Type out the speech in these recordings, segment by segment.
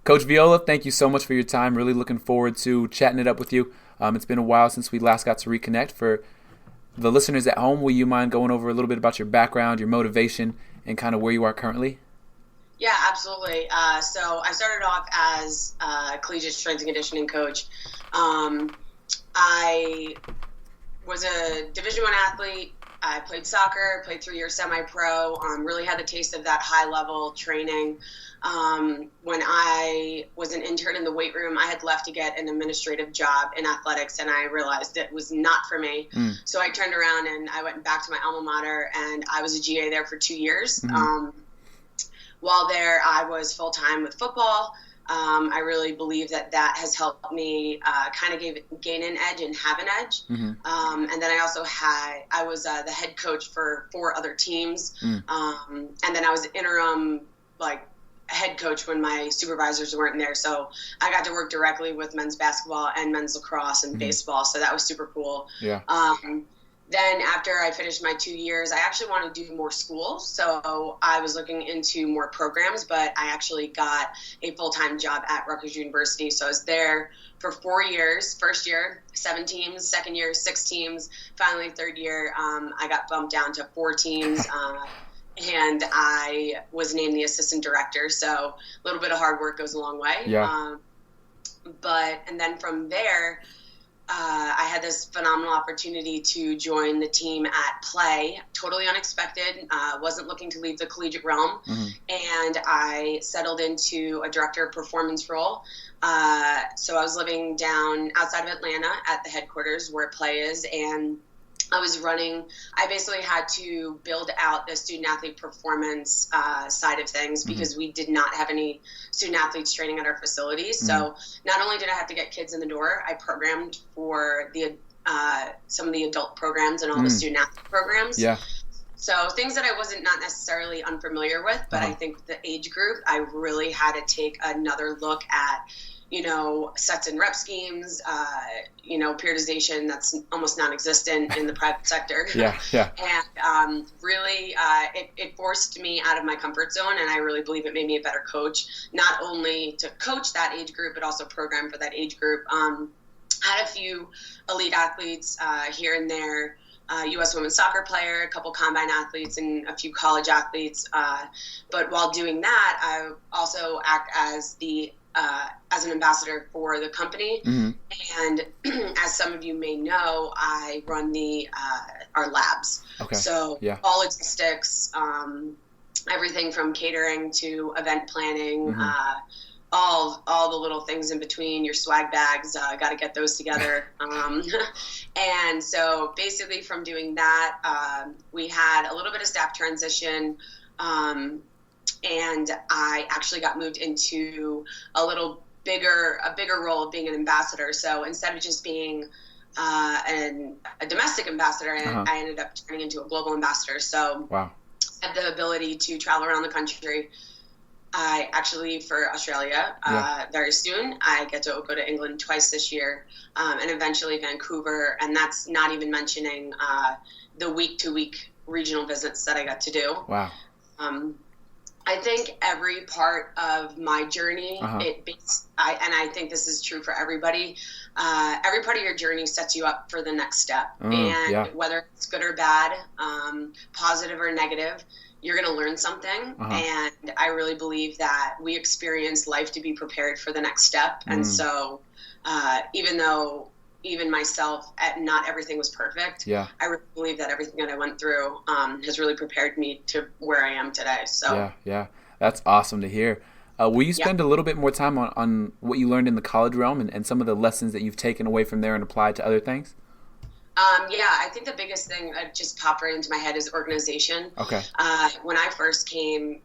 Coach Viola, thank you so much for your time. Really looking forward to chatting it up with you. It's been a while since we last got to reconnect. For the listeners at home, will you mind going over a little bit about your background, your motivation, and kind of where you are currently? Yeah, absolutely. So I started off as a collegiate strength and conditioning coach. I was a Division I athlete. I played soccer, played 3 years semi-pro, really had the taste of that high-level training. When I was an intern in the weight room, I had left to get an administrative job in athletics, and I realized it was not for me. So I turned around and I went back to my alma mater, and I was a GA there for 2 years. While there, I was full-time with football. I really believe that has helped me kind of gain an edge and have an edge. And then I was the head coach for 4 other teams. And then I was interim, head coach when my supervisors weren't there. So I got to work directly with men's basketball and men's lacrosse and baseball. So that was super cool. Yeah. Then after I finished my 2 years, I actually wanted to do more school. So I was looking into more programs, but I actually got a full-time job at Rutgers University. So I was there for 4 years. First year, 7 teams. Second year, 6 teams. Finally, third year, I got bumped down to 4 teams. And I was named the assistant director. So a little bit of hard work goes a long way. Yeah. And then from there, I had this phenomenal opportunity to join the team at Play, totally unexpected, wasn't looking to leave the collegiate realm, and I settled into a director of performance role. So I was living down outside of Atlanta at the headquarters where Play is, and I basically had to build out the student-athlete performance side of things because we did not have any student-athletes training at our facilities. So not only did I have to get kids in the door, I programmed for some of the adult programs and all the student-athlete programs. Yeah. So things that I wasn't not necessarily unfamiliar with, but I think the age group, I really had to take another look at sets and rep schemes, periodization that's almost non-existent in the private sector. Yeah. And really, it forced me out of my comfort zone, and I really believe it made me a better coach, not only to coach that age group, but also program for that age group. Had a few elite athletes here and there, U.S. women's soccer player, a couple combine athletes, and a few college athletes. But while doing that, I also act as an ambassador for the company. And as some of you may know, I run our labs. Okay. So all logistics, everything from catering to event planning, all the little things in between, your swag bags, got to get those together. And so basically from doing that, we had a little bit of staff transition, and I actually got moved into a bigger role of being an ambassador. So instead of just being a domestic ambassador, I ended up turning into a global ambassador. So I had the ability to travel around the country. I actually leave for Australia very soon. I get to go to England twice this year, and eventually Vancouver. And that's not even mentioning the week-to-week regional visits that I got to do. Wow. I think every part of my journey, and I think this is true for everybody, every part of your journey sets you up for the next step. Whether it's good or bad, positive or negative, you're going to learn something. And I really believe that we experience life to be prepared for the next step. And so even myself, not everything was perfect. I really believe that everything that I went through has really prepared me to where I am today. So yeah, that's awesome to hear. Will you spend a little bit more time on what you learned in the college realm and some of the lessons that you've taken away from there and applied to other things? I think the biggest thing that just popped right into my head is organization. Okay. When I first came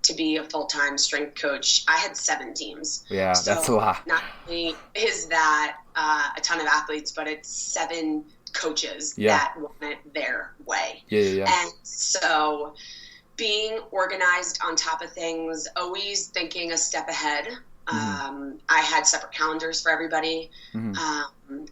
to be a full-time strength coach, I had 7 teams. Yeah, so that's a lot. Not only is that a ton of athletes, but it's 7 coaches that want it their way. Yeah. And so being organized on top of things, always thinking a step ahead, I had separate calendars for everybody.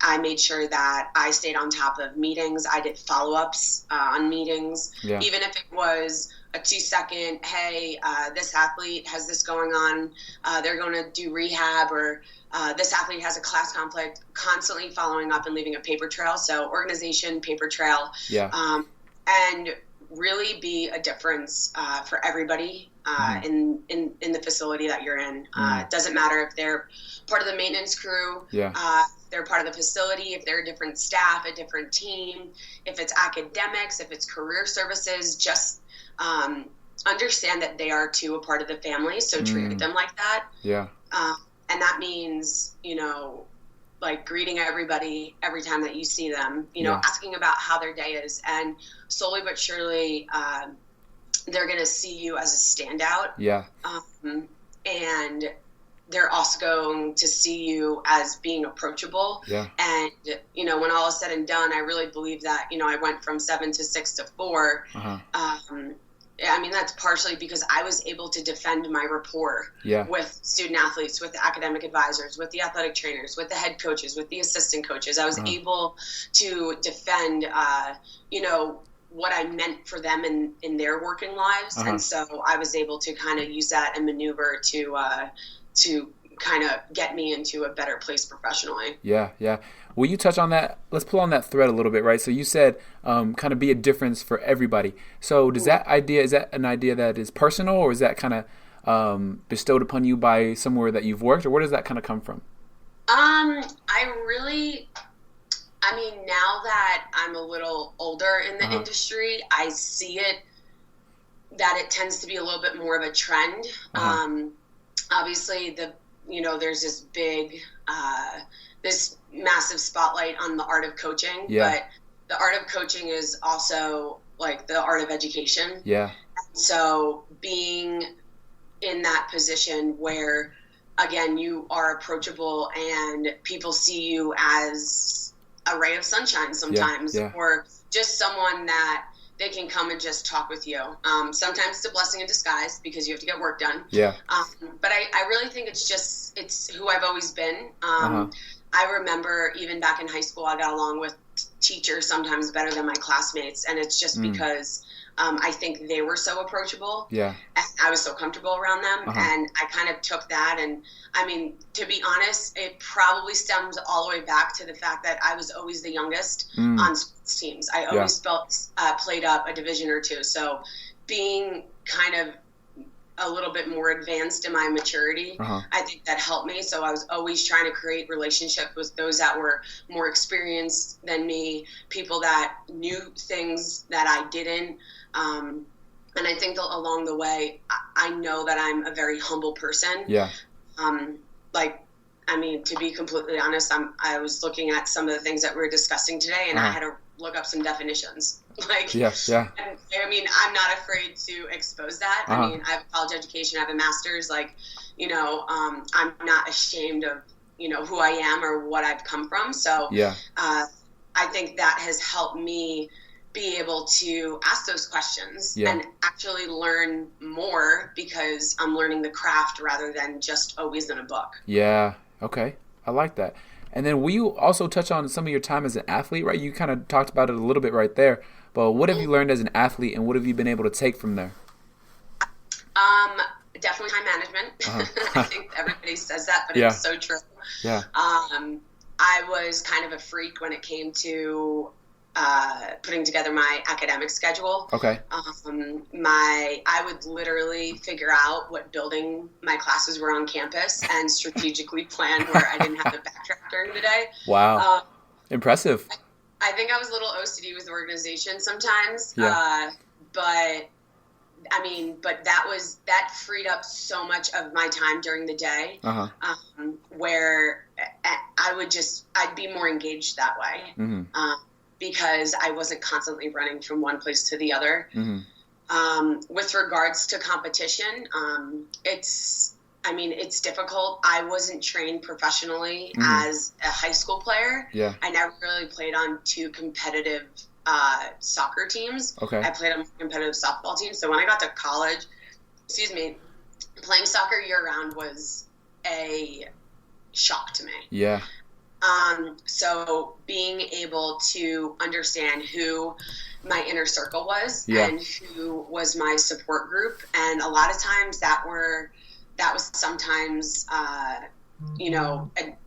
I made sure that I stayed on top of meetings. I did follow-ups on meetings, even if it was a 2-second, hey, this athlete has this going on. They're going to do rehab, or this athlete has a class conflict, constantly following up and leaving a paper trail. So organization, paper trail, and really be a difference for everybody in the facility that you're in. It doesn't matter if they're part of the maintenance crew, they're part of the facility, if they're a different staff, a different team, if it's academics, if it's career services, just understand that they are too a part of the family. So treat them like that. And that means, like greeting everybody every time that you see them, asking about how their day is, and slowly but surely, they're going to see you as a standout. And they're also going to see you as being approachable. And, when all is said and done, I really believe that, I went from 7 to 6 to 4. That's partially because I was able to defend my rapport with student athletes, with the academic advisors, with the athletic trainers, with the head coaches, with the assistant coaches. I was able to defend, what I meant for them in their working lives. And so I was able to kind of use that and maneuver to kind of get me into a better place professionally. Will you touch on that? Let's pull on that thread a little bit, right? So you said kind of be a difference for everybody. So is that an idea that is personal, or is that kind of bestowed upon you by somewhere that you've worked, or where does that kind of come from? Now that I'm a little older in the industry, I see it that it tends to be a little bit more of a trend. Obviously there's this big, this massive spotlight on the art of coaching, but the art of coaching is also like the art of education. So being in that position where, again, you are approachable and people see you as a ray of sunshine sometimes, or just someone that they can come and just talk with you. Sometimes it's a blessing in disguise because you have to get work done. But I really think it's who I've always been. I remember even back in high school, I got along with teachers sometimes better than my classmates. And it's just because I think they were so approachable. And I was so comfortable around them. And I kind of took that. And to be honest, it probably stems all the way back to the fact that I was always the youngest on sports teams. I always played up a division or two. So being kind of a little bit more advanced in my maturity, I think that helped me. So I was always trying to create relationships with those that were more experienced than me, people that knew things that I didn't. And I think along the way, I know that I'm a very humble person. To be completely honest, I was looking at some of the things that we were discussing today, and I had to look up some definitions. And, I'm not afraid to expose that. I have a college education, I have a master's. I'm not ashamed of, who I am or what I've come from. So I think that has helped me be able to ask those questions and actually learn more, because I'm learning the craft rather than just always in a book. Okay. I like that. And then will you also touch on some of your time as an athlete, right? You kind of talked about it a little bit right there, but what have you learned as an athlete, and what have you been able to take from there? Definitely time management. I think everybody says that, but it's so true. I was kind of a freak when it came to putting together my academic schedule. I would literally figure out what building my classes were on campus and strategically plan where I didn't have to backtrack during the day. Wow. Impressive. I think I was a little OCD with the organization sometimes. But that freed up so much of my time during the day, where I'd be more engaged that way. Because I wasn't constantly running from one place to the other. With regards to competition, it's difficult. I wasn't trained professionally as a high school player. I never really played on two competitive soccer teams. I played on a competitive softball team. So when I got to college, playing soccer year round was a shock to me. Yeah. So being able to understand who my inner circle was and who was my support group, and a lot of times that was sometimes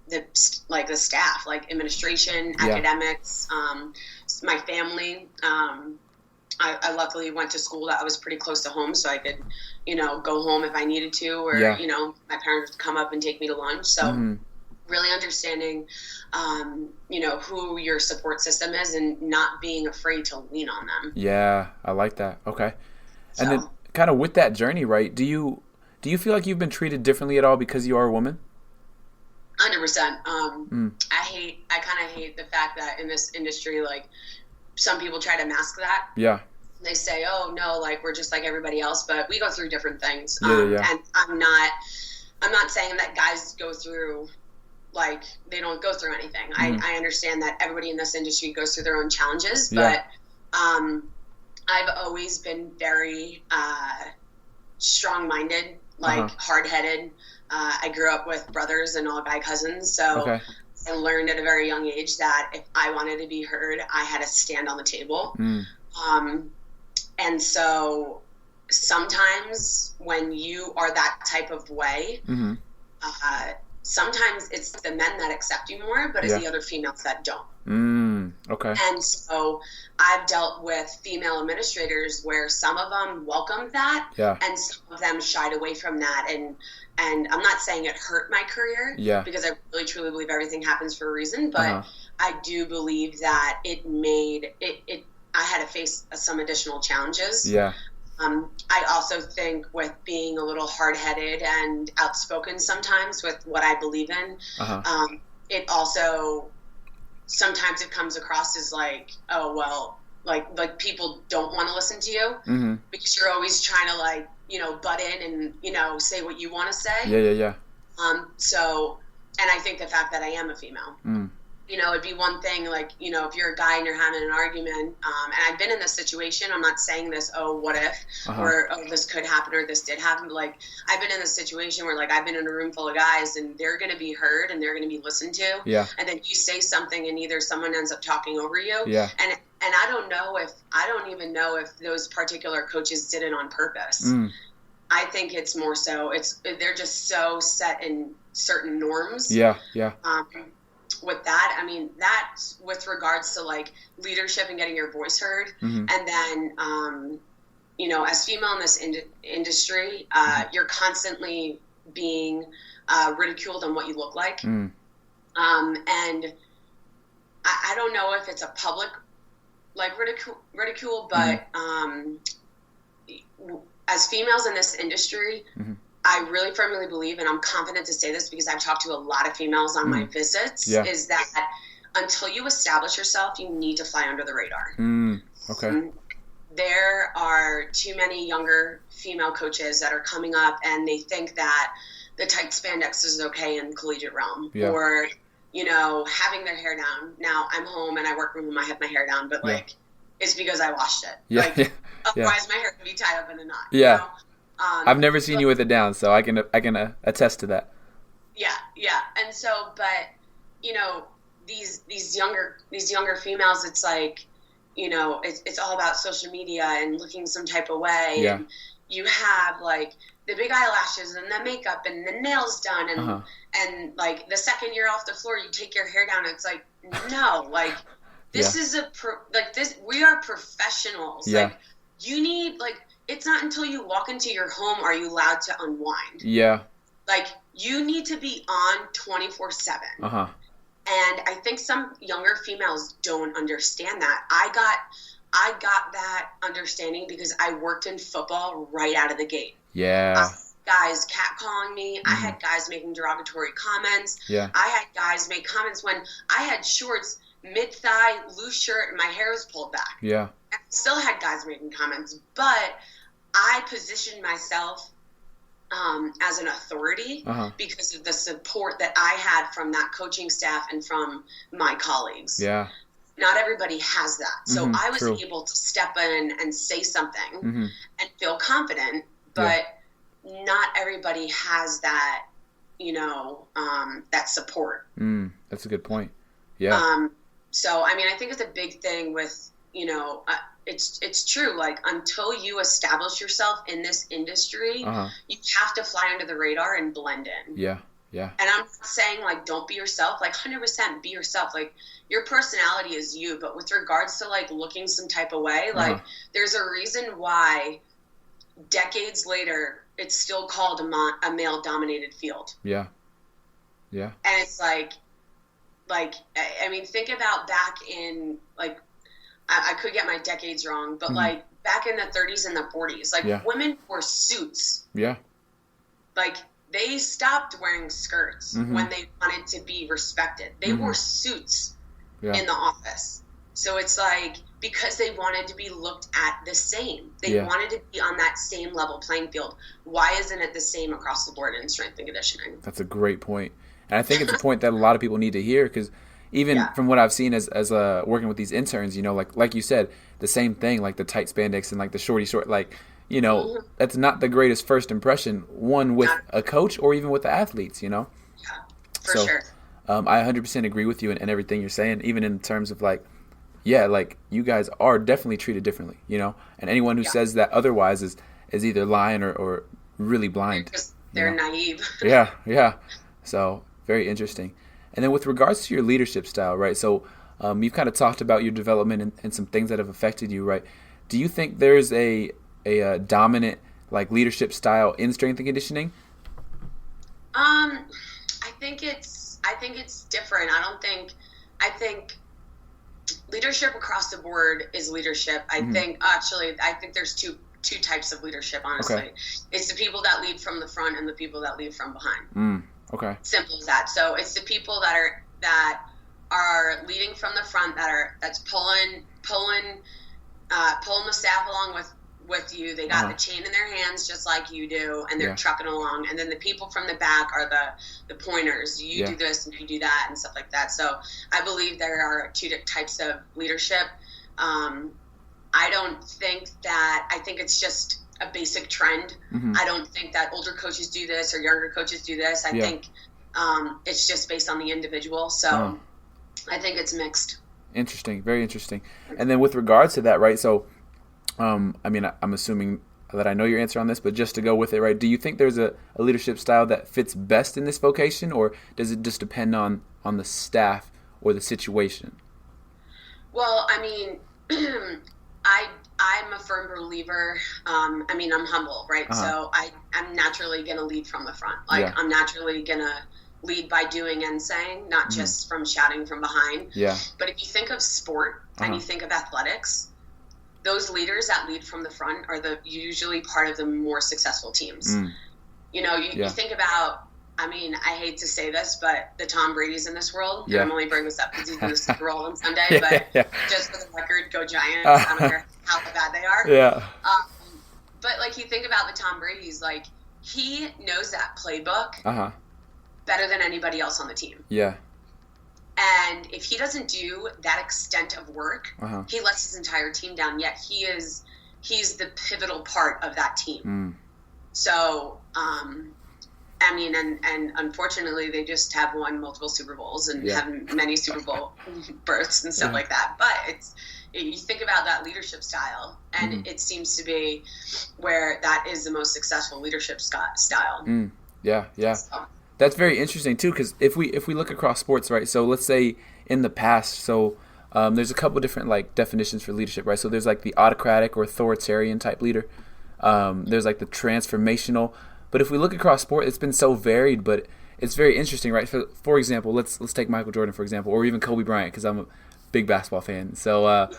the staff, like administration, academics, my family. I luckily went to school that I was pretty close to home, so I could, go home if I needed to, or my parents would come up and take me to lunch. So really understanding, who your support system is and not being afraid to lean on them. Yeah, I like that. Okay. So, and then kind of with that journey, right, do you feel like you've been treated differently at all because you are a woman? 100%. I kind of hate the fact that in this industry, like, some people try to mask that. Yeah. They say, oh, no, like, we're just like everybody else, but we go through different things. Yeah. And I'm not saying that guys go through, like, they don't go through anything. I understand that everybody in this industry goes through their own challenges, but I've always been very strong-minded, like hard-headed. I grew up with brothers and all guy cousins, so I learned at a very young age that if I wanted to be heard, I had to stand on the table. And so sometimes when you are that type of way, sometimes it's the men that accept you more, but it's the other females that don't. Okay. And so I've dealt with female administrators where some of them welcomed that, and some of them shied away from that. And I'm not saying it hurt my career, because I really truly believe everything happens for a reason, but I do believe that it made it. I had to face some additional challenges. Yeah. I also think with being a little hard-headed and outspoken sometimes with what I believe in, it also sometimes it comes across as like, oh, well, like people don't want to listen to you because you're always trying to butt in and, say what you want to say. Yeah. So, and I think the fact that I am a female, it'd be one thing, like, if you're a guy and you're having an argument, and I've been in this situation, I'm not saying this, oh, what if, or, oh, this could happen, or this did happen, but, like, I've been in this situation where, like, I've been in a room full of guys, and they're going to be heard, and they're going to be listened to, and then you say something, and either someone ends up talking over you, and I don't even know if those particular coaches did it on purpose. I think it's more so, they're just so set in certain norms. With that, I mean, that's with regards to, like, leadership and getting your voice heard. And then, as female in this industry, you're constantly being ridiculed on what you look like. And I don't know if it's a public, like, ridicule, but as females in this industry, I really firmly believe, and I'm confident to say this because I've talked to a lot of females on my visits, is that until you establish yourself, you need to fly under the radar. Okay. There are too many younger female coaches that are coming up and they think that the tight spandex is okay in the collegiate realm, or, having their hair down. Now, I'm home and I work from home, I have my hair down, but, like, it's because I washed it. Otherwise my hair can be tied up in a knot. I've never seen you with it down, so I can attest to that. Yeah. And so, but these younger females, it's like, it's all about social media and looking some type of way. And you have, like, the big eyelashes and the makeup and the nails done, and like the second you're off the floor, you take your hair down. And it's like, no, like, this is we are professionals. Like, you need, like, it's not until you walk into your home are you allowed to unwind. Like, you need to be on 24/7. And I think some younger females don't understand that. I got that understanding because I worked in football right out of the gate. Guys catcalling me. I had guys making derogatory comments. I had guys make comments when I had shorts, mid-thigh, loose shirt, and my hair was pulled back. I still had guys making comments, but I positioned myself as an authority because of the support that I had from that coaching staff and from my colleagues. Not everybody has that. So I was able to step in and say something and feel confident, but not everybody has that, that support. That's a good point. Yeah. So, I mean, I think it's a big thing with, it's true. Like, until you establish yourself in this industry, you have to fly under the radar and blend in. Yeah. Yeah. And I'm not saying, like, don't be yourself. Like, 100% be yourself. Like, your personality is you. But with regards to, like, looking some type of way, like, there's a reason why decades later it's still called a male-dominated field. Yeah. Yeah. And it's like, I mean, think about back in, like, I could get my decades wrong, but, like, back in the 30s and the 40s, like, women wore suits. Yeah. Like, they stopped wearing skirts when they wanted to be respected. They wore suits in the office. So it's like, because they wanted to be looked at the same. They wanted to be on that same level playing field. Why isn't it the same across the board in strength and conditioning? That's a great point. And I think it's a point that a lot of people need to hear, because even from what I've seen as working with these interns, like you said, the same thing, like the tight spandex and like the short, like, that's not the greatest first impression, one with a coach or even with the athletes, Yeah, for sure. I 100% agree with you and everything you're saying, even in terms of like, like you guys are definitely treated differently, and anyone who says that otherwise is either lying or really blind. They're naive. Yeah. So very interesting. And then with regards to your leadership style, right? So you've kind of talked about your development and some things that have affected you, right? Do you think there's a dominant like leadership style in strength and conditioning? I think it's different. I think leadership across the board is leadership. I think there's two types of leadership, honestly. Okay. It's the people that lead from the front and the people that lead from behind. Okay. Simple as that. So it's the people that are leading from the front that's pulling the staff along with you. They got the chain in their hands just like you do, and they're trucking along. And then the people from the back are the pointers. You do this and you do that and stuff like that. So I believe there are two types of leadership. I think it's just a basic trend. I don't think that older coaches do this or younger coaches do this. I think it's just based on the individual. So I think it's mixed. Interesting. Very interesting. And then with regards to that, right, so I mean, I'm assuming that I know your answer on this, but just to go with it, right, do you think there's a leadership style that fits best in this vocation, or does it just depend on the staff or the situation? Well, I mean, I'm a firm believer. I'm humble, right? So I'm naturally going to lead from the front. Like, I'm naturally going to lead by doing and saying, not just from shouting from behind. Yeah. But if you think of sport and you think of athletics, those leaders that lead from the front are usually part of the more successful teams. You think about, I mean, I hate to say this, but the Tom Brady's in this world. Yeah. I'm only bringing this up because he's in the Super Bowl on Sunday. But just for the record, go Giants. I don't care how bad they are. Yeah. But like, you think about the Tom Brady's, like, he knows that playbook better than anybody else on the team. Yeah. And if he doesn't do that extent of work, he lets his entire team down. Yet he's the pivotal part of that team. So, I mean, and unfortunately, they just have won multiple Super Bowls and have many Super Bowl berths and stuff like that. But you think about that leadership style, and it seems to be where that is the most successful leadership style. Yeah. So. That's very interesting too, because if we look across sports, right? So let's say in the past, so there's a couple different like definitions for leadership, right? So there's like the autocratic or authoritarian type leader. There's like the transformational. But if we look across sport, it's been so varied, but it's very interesting, right? For example, let's take Michael Jordan, for example, or even Kobe Bryant, because I'm a big basketball fan. So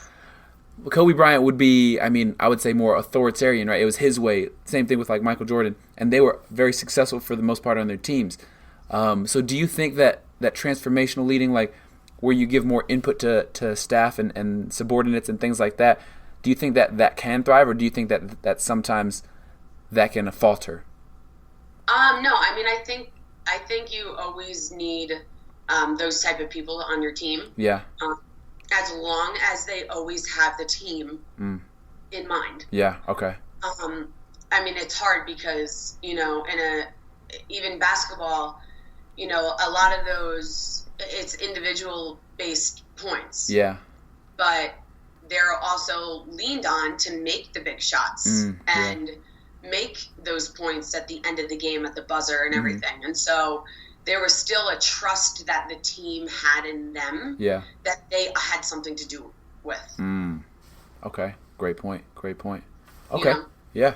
Kobe Bryant would be, I mean, I would say more authoritarian, right? It was his way. Same thing with like Michael Jordan. And they were very successful for the most part on their teams. So do you think that transformational leading, like where you give more input to staff and subordinates and things like that, do you think that can thrive, or do you think that sometimes that can falter? No, I mean, I think you always need those type of people on your team. Yeah. As long as they always have the team in mind. Yeah. Okay. I mean, it's hard because, even basketball, a lot of those, it's individual based points. Yeah. But they're also leaned on to make the big shots and make those points at the end of the game at the buzzer and everything. And so there was still a trust that the team had in them that they had something to do with. Okay. Great point. Okay. Yeah.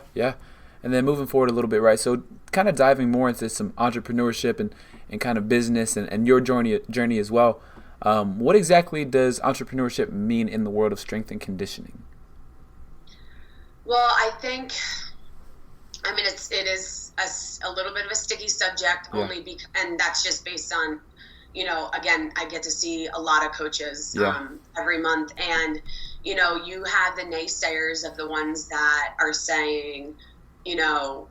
And then moving forward a little bit, right? So kind of diving more into some entrepreneurship and kind of business and your journey as well. What exactly does entrepreneurship mean in the world of strength and conditioning? Well, I think, it is a little bit of a sticky subject and that's just based on, again, I get to see a lot of coaches every month, and, you have the naysayers of the ones that are saying, oh,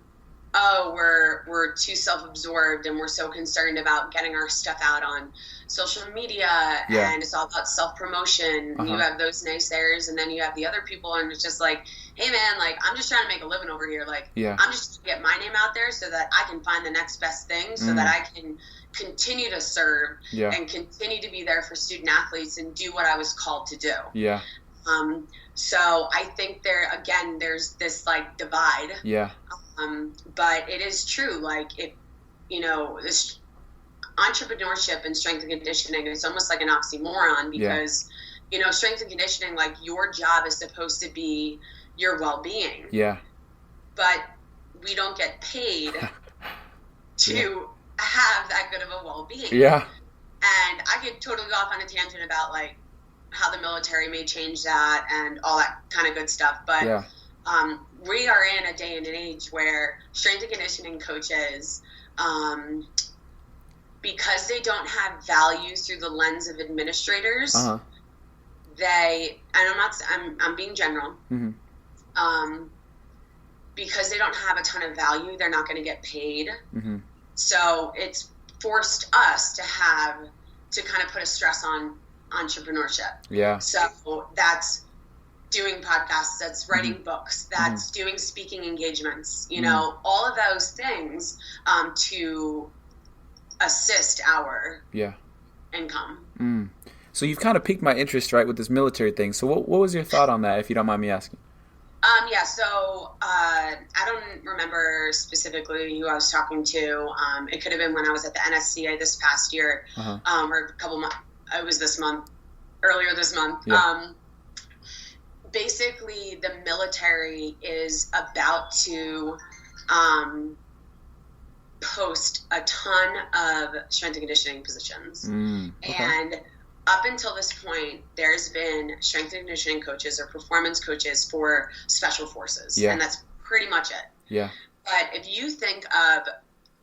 we're too self-absorbed and we're so concerned about getting our stuff out on social media and it's all about self-promotion. You have those naysayers, and then you have the other people, and it's just like, hey man, like, I'm just trying to make a living over here. Like, I'm just get my name out there so that I can find the next best thing, so that I can continue to serve and continue to be there for student athletes and do what I was called to do. So I think there's this like divide. But it is true. Like, this entrepreneurship and strength and conditioning is almost like an oxymoron, because, strength and conditioning, like, your job is supposed to be your well-being. But we don't get paid to have that good of a well-being. And I could totally go off on a tangent about, like, how the military may change that and all that kind of good stuff. But we are in a day and an age where strength and conditioning coaches, because they don't have value through the lens of administrators, I'm being general, because they don't have a ton of value, they're not going to get paid. So it's forced us to kind of put a stress on entrepreneurship. So that's doing podcasts, that's writing books, that's doing speaking engagements, all of those things to assist our income. So you've kind of piqued my interest, right, with this military thing. So what was your thought on that, if you don't mind me asking? So I don't remember specifically who I was talking to. It could have been when I was at the NSCA this past year, or a couple months. It was earlier this month. Basically, the military is about to post a ton of strength and conditioning positions. And up until this point, there's been strength and conditioning coaches or performance coaches for special forces. And that's pretty much it. But if you think of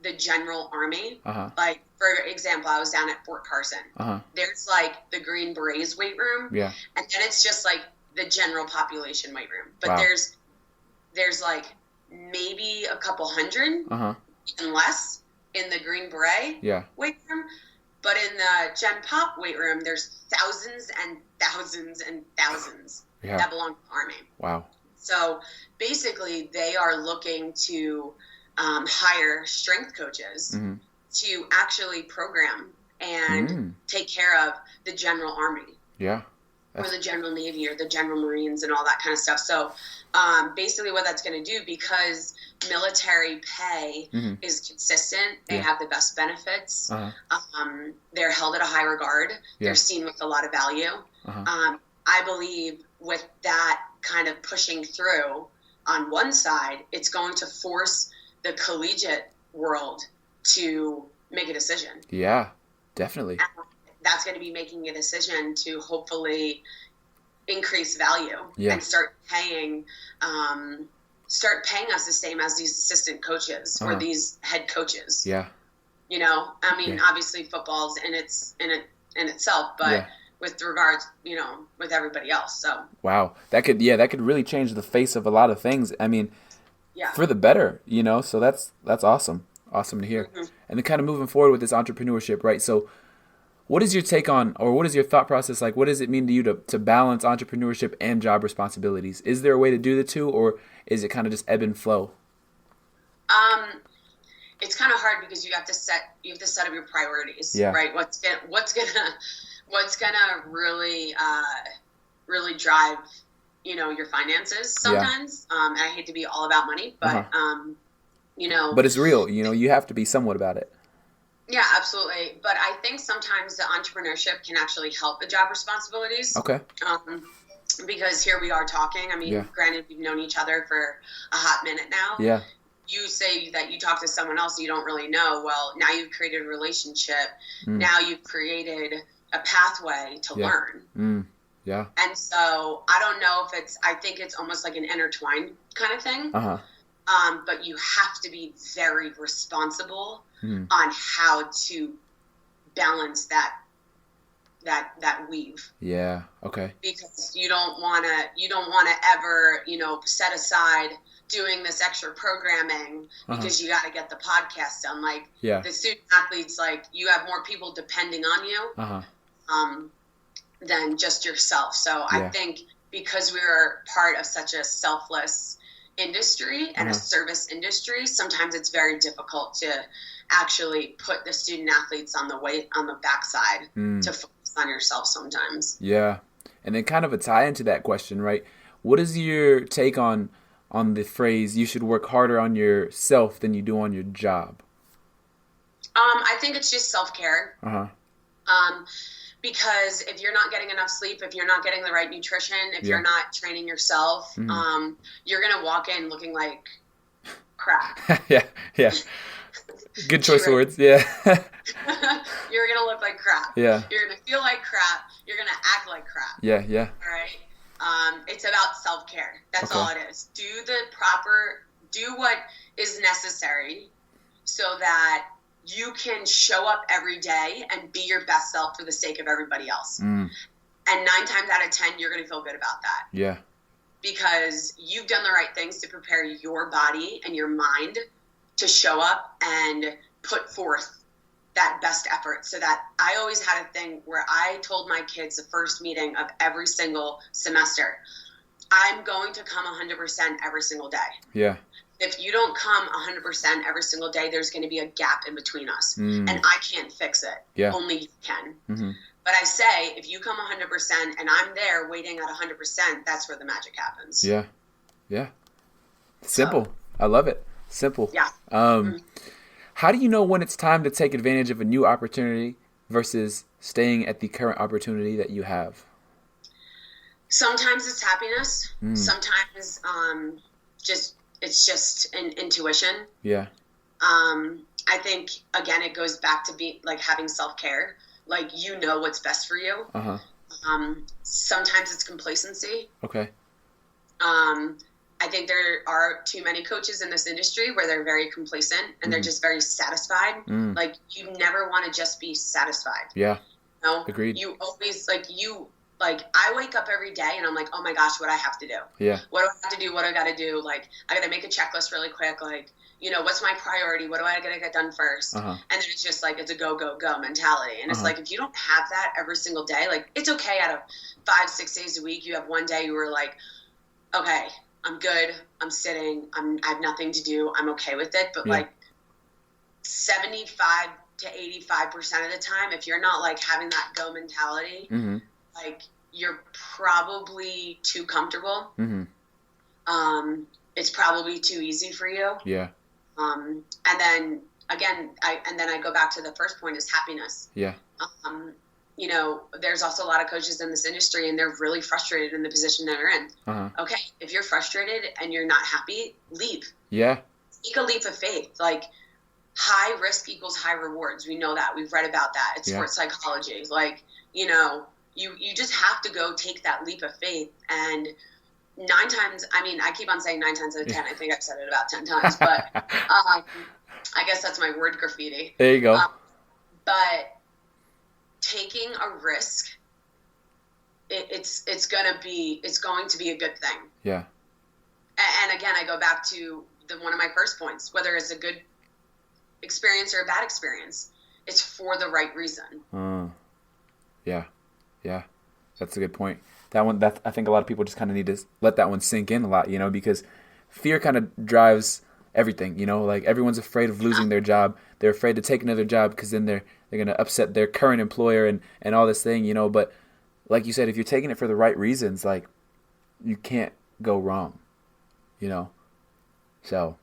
the general army, like, for example, I was down at Fort Carson. There's like the Green Berets weight room. And then it's just like the general population weight room. But there's like maybe a couple hundred, even less, in the Green Beret weight room. But in the Gen Pop weight room, there's thousands and thousands and thousands that belong to the Army. Wow. So basically, they are looking to hire strength coaches to actually program and take care of the general Army. Or the General Navy or the General Marines and all that kind of stuff. So basically what that's going to do, because military pay is consistent, they have the best benefits, they're held at a high regard, they're seen with a lot of value. I believe with that kind of pushing through on one side, it's going to force the collegiate world to make a decision. Yeah, definitely. That's going to be making a decision to hopefully increase value and start paying us the same as these assistant coaches or these head coaches. Obviously football's in itself, but with regards, with everybody else. So wow, that could really change the face of a lot of things. I mean, for the better, So that's awesome to hear. And then kind of moving forward with this entrepreneurship, right? So what is your take on, or what is your thought process like? What does it mean to you to balance entrepreneurship and job responsibilities? Is there a way to do the two, or is it kind of just ebb and flow? it's kind of hard because you have to set up your priorities, Yeah. right? What's gonna really really drive, your finances sometimes. And I hate to be all about money, but But it's real. You have to be somewhat about it. Yeah, absolutely. But I think sometimes the entrepreneurship can actually help the job responsibilities. Okay. Because here we are talking. I mean, Granted, we've known each other for a hot minute now. Yeah. You say that you talk to someone else you don't really know. Well, now you've created a relationship. Now you've created a pathway to learn. Yeah. And so I don't know if I think it's almost like an intertwined kind of thing. But you have to be very responsible on how to balance that weave. Yeah. Okay. Because you don't want to ever, set aside doing this extra programming because you got to get the podcast done. Like the student athletes, like you have more people depending on you than just yourself. So I think because we're part of such a selfless industry and a service industry, sometimes it's very difficult to actually put the student athletes on the backside to focus on yourself sometimes. Yeah. And then kind of a tie into that question, right? What is your take on the phrase, you should work harder on yourself than you do on your job? I think it's just self-care. Because if you're not getting enough sleep, if you're not getting the right nutrition, if you're not training yourself, you're going to walk in looking like crap. Yeah. Good choice of words. Yeah. You're going to look like crap. Yeah. You're going to feel like crap. You're going to act like crap. Yeah. All right. It's about self-care. That's all it is. Do what is necessary so that you can show up every day and be your best self for the sake of everybody else. And 9 times out of 10, you're going to feel good about that. Yeah. Because you've done the right things to prepare your body and your mind to show up and put forth that best effort. So that I always had a thing where I told my kids the first meeting of every single semester, I'm going to come 100% every single day. Yeah. If you don't come 100% every single day, there's going to be a gap in between us. And I can't fix it. Yeah. Only you can. But I say, if you come 100% and I'm there waiting at 100%, that's where the magic happens. Yeah. Simple. So, I love it. Simple. Yeah. How do you know when it's time to take advantage of a new opportunity versus staying at the current opportunity that you have? Sometimes it's happiness. Sometimes it's just an intuition. Yeah. I think, again, it goes back to having self-care. Like, what's best for you. Sometimes it's complacency. Okay. I think there are too many coaches in this industry where they're very complacent and they're just very satisfied. Like, you never want to just be satisfied. Yeah. Agreed. You always, I wake up every day and I'm like, oh my gosh, what do I have to do? Yeah. What do I have to do? What do I got to do? Like, I got to make a checklist really quick. Like, what's my priority? What do I got to get done first? And then it's just like, it's a go, go, go mentality. And it's like, if you don't have that every single day, like, it's okay out of 5-6 days a week. You have one day you were like, okay, I'm good. I'm sitting. I have nothing to do. I'm okay with it. But like 75 to 85% of the time, if you're not like having that go mentality, like, you're probably too comfortable. It's probably too easy for you. Yeah. And then again, I go back to the first point is happiness. Yeah. There's also a lot of coaches in this industry and they're really frustrated in the position that they're in. Okay. If you're frustrated and you're not happy, leave. Yeah. Take a leap of faith. Like, high risk equals high rewards. We know that. We've read about that. It's sports psychology. Like, you just have to go take that leap of faith. And 9 times, I keep on saying 9 times out of 10. I think I've said it about 10 times, but I guess that's my word graffiti. There you go. But taking a risk, it's going to be a good thing. Yeah. And again, I go back to one of my first points, whether it's a good experience or a bad experience, it's for the right reason. Yeah. That's a good point. I think a lot of people just kind of need to let that one sink in a lot, because fear kind of drives everything, like everyone's afraid of losing their job. They're afraid to take another job because then they're going to upset their current employer and all this thing, but like you said, if you're taking it for the right reasons, like you can't go wrong, so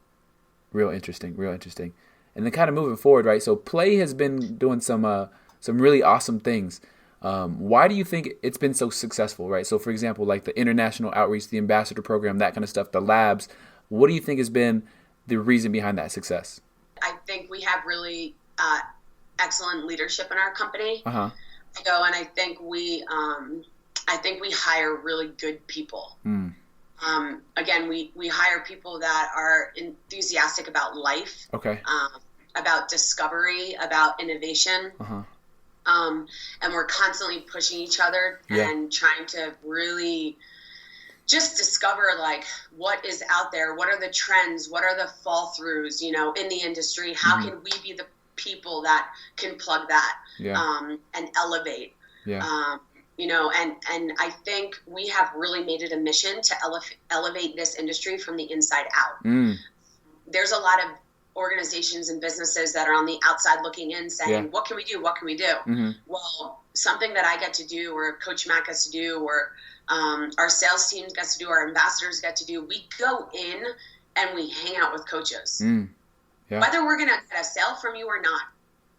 real interesting. And then kind of moving forward, right? So Play has been doing some really awesome things. Why do you think it's been so successful, right? So for example, like the international outreach, the ambassador program, that kind of stuff, the labs, what do you think has been the reason behind that success? I think we have really excellent leadership in our company. Uh-huh. And I think we hire really good people. Again, we hire people that are enthusiastic about life, okay, about discovery, about innovation. Uh-huh. And we're constantly pushing each other and trying to really just discover like what is out there, what are the trends, what are the fall throughs, in the industry, how can we be the people that can plug that and elevate, and I think we have really made it a mission to elevate this industry from the inside out. There's a lot of organizations and businesses that are on the outside looking in saying, what can we do? What can we do? Well, something that I get to do, or Coach Matt gets to do, or our sales team gets to do, our ambassadors get to do, we go in and we hang out with coaches. Whether we're going to get a sale from you or not,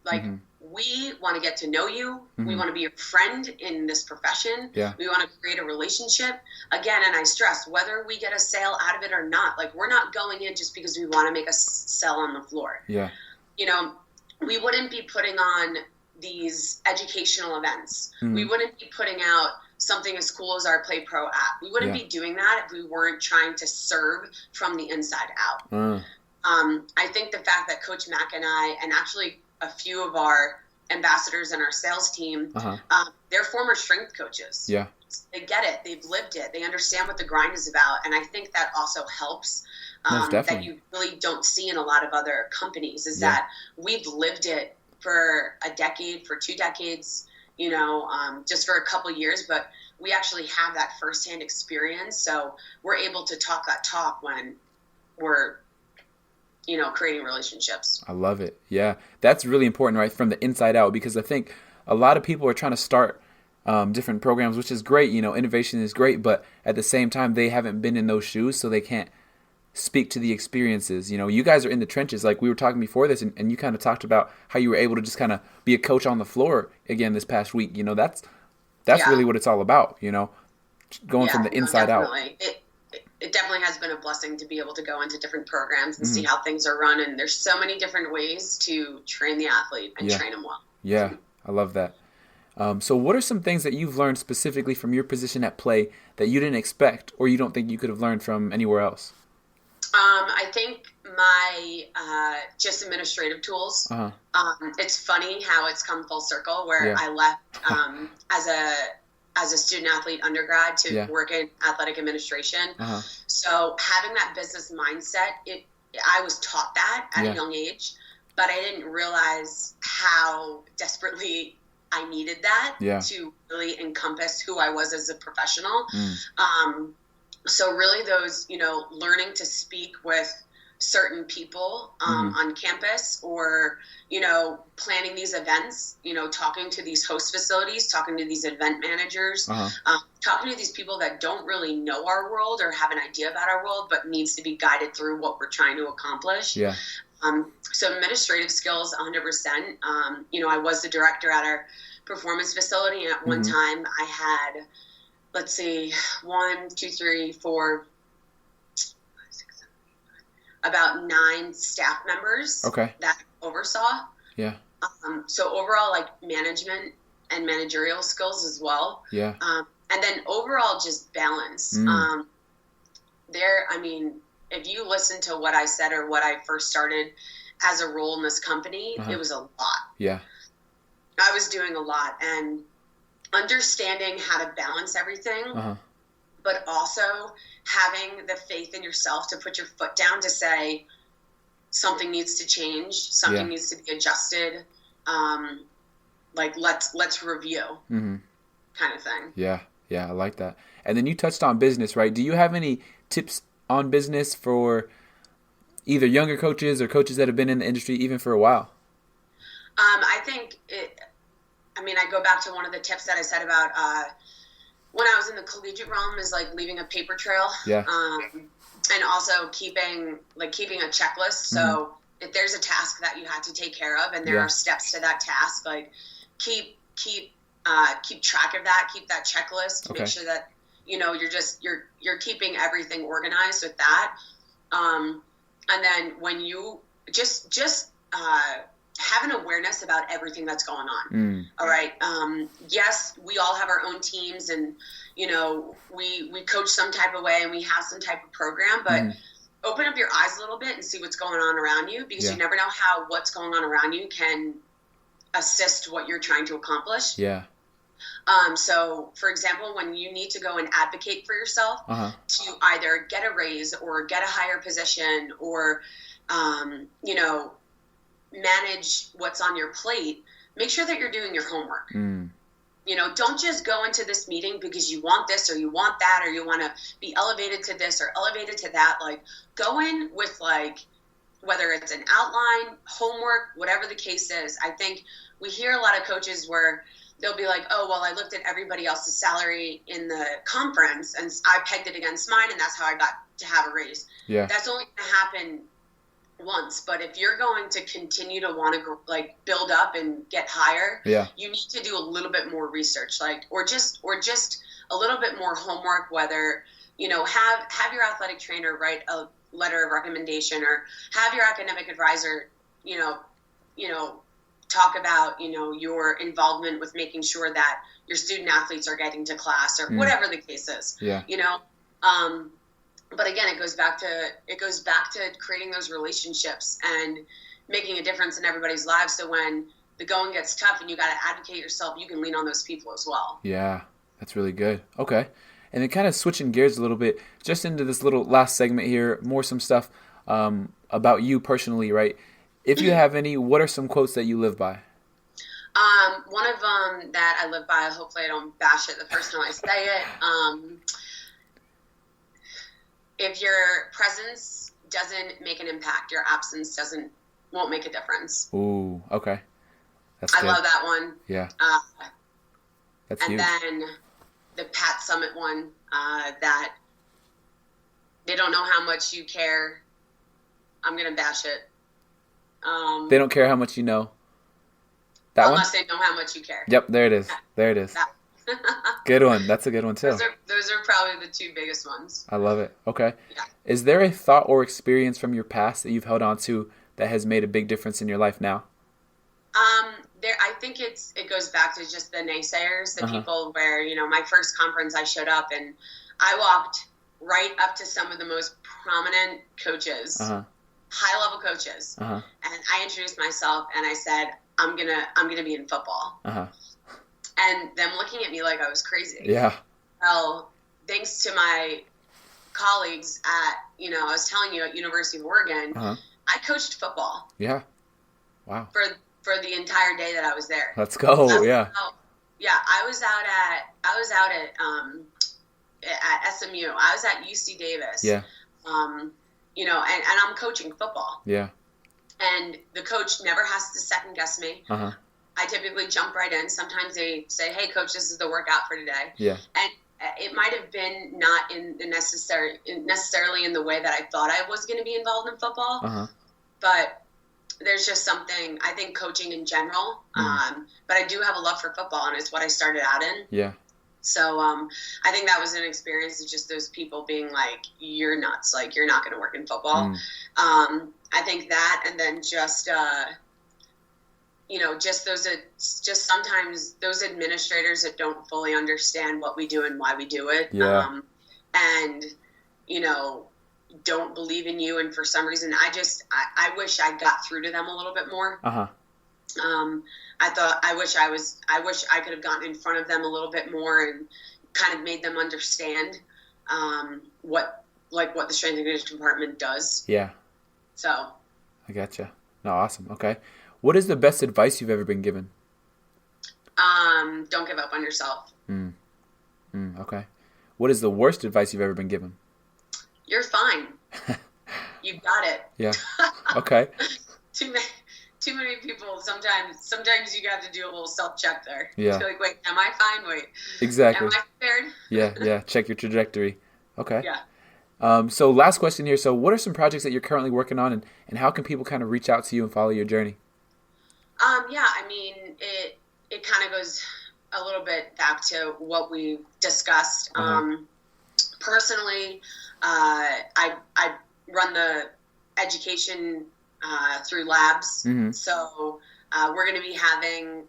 like we want to get to know you. We want to be your friend in this profession. We want to create a relationship. Again, and I stress, whether we get a sale out of it or not, like we're not going in just because we want to make a sell on the floor. We wouldn't be putting on these educational events. We wouldn't be putting out something as cool as our Play Pro app. We wouldn't be doing that if we weren't trying to serve from the inside out. I think the fact that Coach Mack and I, and actually a few of our ambassadors and our sales team, they're former strength coaches. They get it. They've lived it. They understand what the grind is about. And I think that also helps that you really don't see in a lot of other companies is that we've lived it for a decade, for 2 decades, just for a couple years, but we actually have that firsthand experience. So we're able to talk that talk when we're, creating relationships. I love it. Yeah. That's really important, right? From the inside out, because I think a lot of people are trying to start different programs, which is great. Innovation is great, but at the same time, they haven't been in those shoes, so they can't speak to the experiences. You guys are in the trenches. Like we were talking before this, and you kind of talked about how you were able to just kind of be a coach on the floor again this past week. That's really what it's all about, going from the inside out. It definitely has been a blessing to be able to go into different programs and see how things are run. And there's so many different ways to train the athlete and train them well. Yeah, I love that. So what are some things that you've learned specifically from your position at Play that you didn't expect or you don't think you could have learned from anywhere else? I think my just administrative tools. It's funny how it's come full circle where I left as a student athlete undergrad to work in athletic administration. So having that business mindset, I was taught that at a young age, but I didn't realize how desperately I needed that to really encompass who I was as a professional. So really those, learning to speak with certain people on campus or, planning these events, talking to these host facilities, talking to these event managers, talking to these people that don't really know our world or have an idea about our world, but needs to be guided through what we're trying to accomplish. So administrative skills, 100%. I was the director at our performance facility, and at one time I had, let's see, 1, 2, 3, 4, 5, 6, 7, 8, 9, about 9 staff members that I oversaw. So overall, like management and managerial skills as well. And then overall, just balance. If you listen to what I said or what I first started as a role in this company, it was a lot. I was doing a lot, and understanding how to balance everything, but also having the faith in yourself to put your foot down to say something needs to change, something needs to be adjusted. Let's review kind of thing. Yeah, I like that. And then you touched on business, right? Do you have any tips on business for either younger coaches or coaches that have been in the industry even for a while? I think I go back to one of the tips that I said about when I was in the collegiate realm is like leaving a paper trail. Yeah. And also keeping a checklist. So if there's a task that you had to take care of and there are steps to that task, like keep track of that, keep that checklist, make sure that, you're keeping everything organized with that. And then when you just have an awareness about everything that's going on. All right. Yes, we all have our own teams and, we coach some type of way and we have some type of program, but open up your eyes a little bit and see what's going on around you, because you never know how what's going on around you can assist what you're trying to accomplish. Yeah. So, for example, when you need to go and advocate for yourself to either get a raise or get a higher position or, manage what's on your plate, make sure that you're doing your homework. Don't just go into this meeting because you want this or you want that or you want to be elevated to this or elevated to that. Like, go in with whether it's an outline, homework, whatever the case is. I think we hear a lot of coaches where they'll be like, oh, well, I looked at everybody else's salary in the conference and I pegged it against mine and that's how I got to have a raise. Yeah. That's only going to happen once. But if you're going to continue to want to build up and get higher, you need to do a little bit more research, or just a little bit more homework, whether, have your athletic trainer write a letter of recommendation or have your academic advisor, talk about, your involvement with making sure that your student athletes are getting to class or whatever the case is, but again, it goes back to creating those relationships and making a difference in everybody's lives. So when the going gets tough and you got to advocate yourself, you can lean on those people as well. Yeah, that's really good. Okay. And then kind of switching gears a little bit, just into this little last segment here, some stuff about you personally, right? If you have any, what are some quotes that you live by? One of them that I live by, hopefully I don't bash it the first time I say it. If your presence doesn't make an impact, your absence won't make a difference. Ooh, okay. That's I love that one. Yeah. That's and huge. Then the Pat Summit one, that they don't know how much you care. I'm going to bash it. They don't care how much you know. That unless one? They know how much you care. Yep, there it is. There it is. Good one. That's a good one, too. Those are probably the two biggest ones. I love it. Okay. Yeah. Is there a thought or experience from your past that you've held on to that has made a big difference in your life now? I think it goes back to just the naysayers, the people where, my first conference I showed up and I walked right up to some of the most prominent coaches, high-level coaches, and I introduced myself and I said, I'm gonna be in football. And them looking at me like I was crazy. Yeah. Well, thanks to my colleagues at, I was telling you, at University of Oregon, I coached football. Yeah. Wow. For the entire day that I was there. Let's go. Yeah. Yeah. I was out at SMU. I was at UC Davis. Yeah. And I'm coaching football. Yeah. And the coach never has to second guess me. I typically jump right in. Sometimes they say, hey, coach, this is the workout for today. Yeah. And it might have been not necessarily in the way that I thought I was going to be involved in football. But there's just something, I think, coaching in general. But I do have a love for football, and it's what I started out in. Yeah. So I think that was an experience of just those people being like, you're nuts. Like, you're not going to work in football. I think that, and then just just sometimes those administrators that don't fully understand what we do and why we do it. Yeah. And, don't believe in you. And for some reason, I wish I got through to them a little bit more. I wish I could have gotten in front of them a little bit more and kind of made them understand what the strength and conditioning department does. Yeah. So. I gotcha. No, awesome. Okay. What is the best advice you've ever been given? Don't give up on yourself. Okay. What is the worst advice you've ever been given? You're fine. You got it. Yeah. Okay. Too many people. Sometimes you have to do a little self check there. Yeah. You're like, wait, am I fine? Wait, Exactly. am I prepared? Yeah. Check your trajectory. Okay. Yeah. So last question here. So what are some projects that you're currently working on, and how can people kind of reach out to you and follow your journey? Yeah, I mean, it kind of goes a little bit back to what we discussed. Personally, I run the education through labs. Mm-hmm. So we're going to be having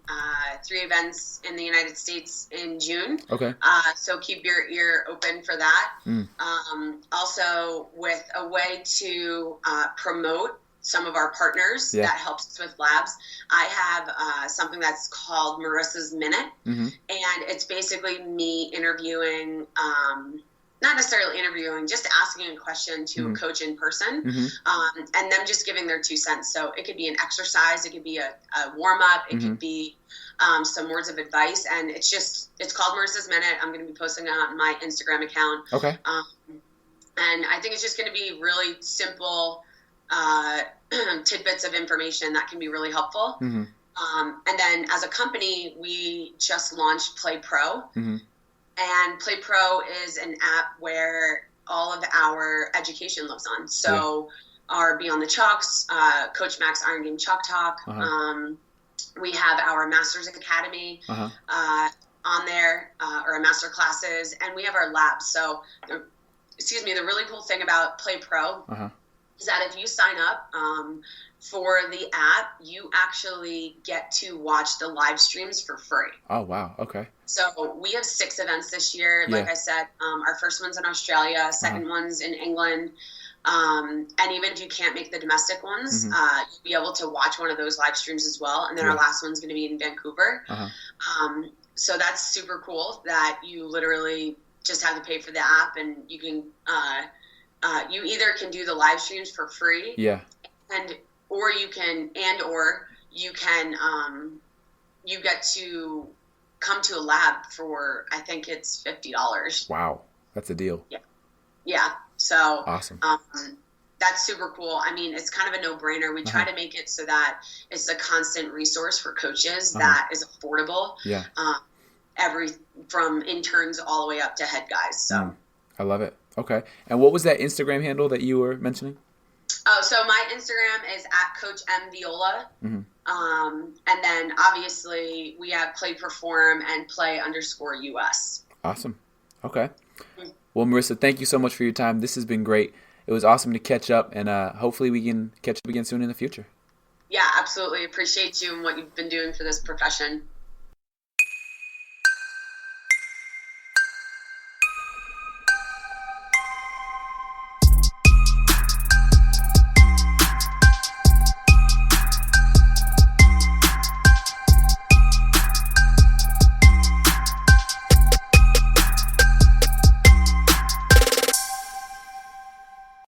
3 events in the United States in June. Okay. So keep your ear open for that. Mm. Also, with a way to promote some of our partners that helps us with labs, I have something that's called Marisa's Minute. Mm-hmm. And it's basically me interviewing, not necessarily interviewing, just asking a question to a coach in person, and them just giving their 2 cents. So it could be an exercise, it could be a warm-up, it could be some words of advice, and it's called Marisa's Minute. I'm going to be posting it on my Instagram account. Okay. And I think it's just going to be really simple tidbits of information that can be really helpful. Mm-hmm. And then as a company, we just launched Play Pro. Mm-hmm. And Play Pro is an app where all of our education lives on. So our Beyond the Chalks, Coach Max Iron Game Chalk Talk. We have our Masters Academy on there, or our master classes, and we have our labs. So, the really cool thing about Play Pro is that if you sign up for the app, you actually get to watch the live streams for free. Oh, wow. Okay. So we have 6 events this year. Like I said, our first one's in Australia, second one's in England. And even if you can't make the domestic ones, you'll be able to watch one of those live streams as well. And then our last one's going to be in Vancouver. So that's super cool that you literally just have to pay for the app, and you can you either can do the live streams for free, or you get to come to a lab for, I think it's $50. Wow, that's a deal. Yeah. So awesome. That's super cool. I mean, it's kind of a no-brainer. We try to make it so that it's a constant resource for coaches that is affordable. Yeah. From interns all the way up to head guys. So I love it. Okay. And what was that Instagram handle that you were mentioning? Oh, so my Instagram is @CoachMViola. And then obviously we have Play Perform and Play_US. Awesome. Okay. Well, Marisa, thank you so much for your time. This has been great. It was awesome to catch up, and hopefully we can catch up again soon in the future. Yeah, absolutely. Appreciate you and what you've been doing for this profession.